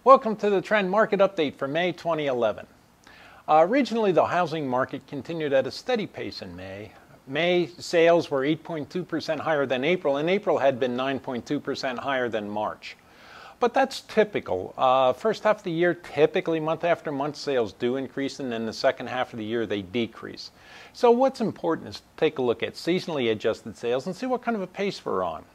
Welcome to the Trend Market Update for May 2011. Regionally, the housing market continued at a steady pace in May. May sales were 8.2% higher than April, and April had been 9.2% higher than March. But that's typical. First half of the year, typically month after month, sales do increase, and then the second half of the year, they decrease. So what's important is to take a look at seasonally adjusted sales and see what kind of a pace we're on.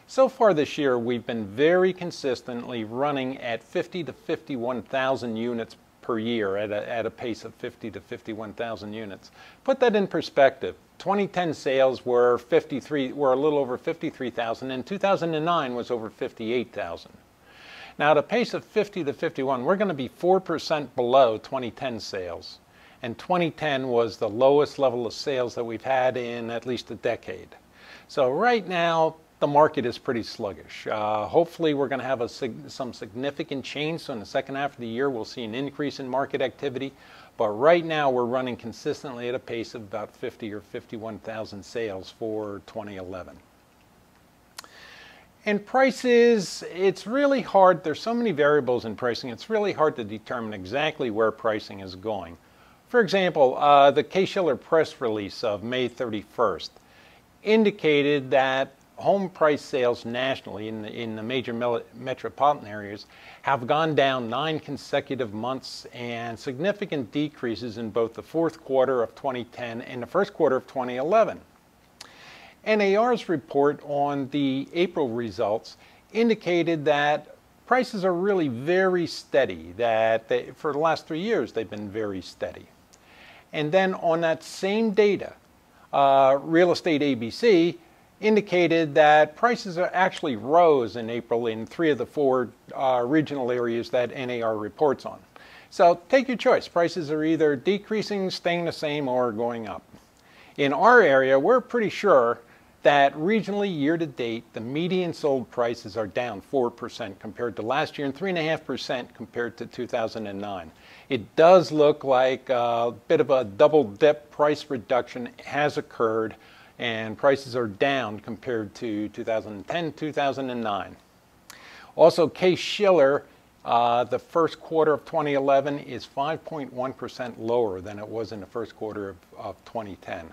So far this year, we've been very consistently running at 50 to 51,000 units per year at a pace of 50 to 51,000 units. Put that in perspective. 2010 sales were a little over 53,000, and 2009 was over 58,000. Now, at a pace of 50 to 51, we're going to be 4% below 2010 sales. And 2010 was the lowest level of sales that we've had in at least a decade. So right now, the market is pretty sluggish. Hopefully we're going to have some significant change, so in the second half of the year we'll see an increase in market activity, but right now we're running consistently at a pace of about 50 or 51,000 sales for 2011. And prices, it's really hard, there's so many variables in pricing, it's really hard to determine exactly where pricing is going. For example, the Case-Shiller press release of May 31st indicated that home price sales nationally in the major metropolitan areas have gone down 9 consecutive months and significant decreases in both the fourth quarter of 2010 and the first quarter of 2011. NAR's report on the April results indicated that prices are really very steady, that for the last 3 years they've been very steady. And then on that same data, Real Estate ABC indicated that prices actually rose in April in 3 of the 4 regional areas that NAR reports on. So take your choice. Prices are either decreasing, staying the same, or going up. In our area, we're pretty sure that regionally year to date, the median sold prices are down 4% compared to last year and 3.5% compared to 2009. It does look like a bit of a double dip price reduction has occurred, and prices are down compared to 2010, 2009. Also, Case-Shiller, the first quarter of 2011 is 5.1% lower than it was in the first quarter of 2010.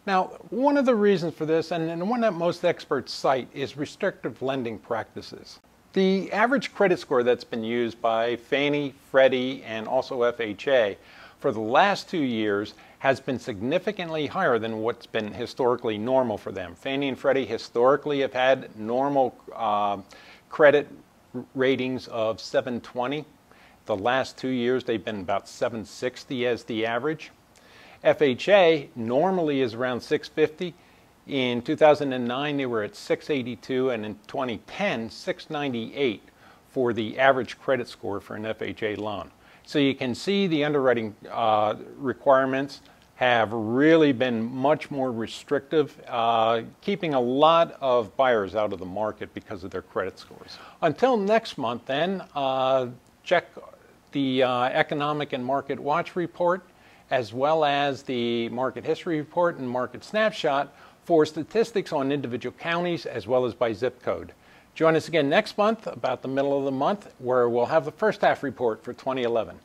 Now, one of the reasons for this, and one that most experts cite, is restrictive lending practices. The average credit score that's been used by Fannie, Freddie, and also FHA for the last 2 years has been significantly higher than what's been historically normal for them. Fannie and Freddie historically have had normal credit ratings of 720. The last 2 years they've been about 760 as the average. FHA normally is around 650. In 2009 they were at 682, and in 2010 698 for the average credit score for an FHA loan. So you can see the underwriting requirements have really been much more restrictive, keeping a lot of buyers out of the market because of their credit scores. Until next month then, check the Economic and Market Watch report, as well as the Market History Report and Market Snapshot for statistics on individual counties as well as by zip code. Join us again next month, about the middle of the month, where we'll have the first half report for 2011.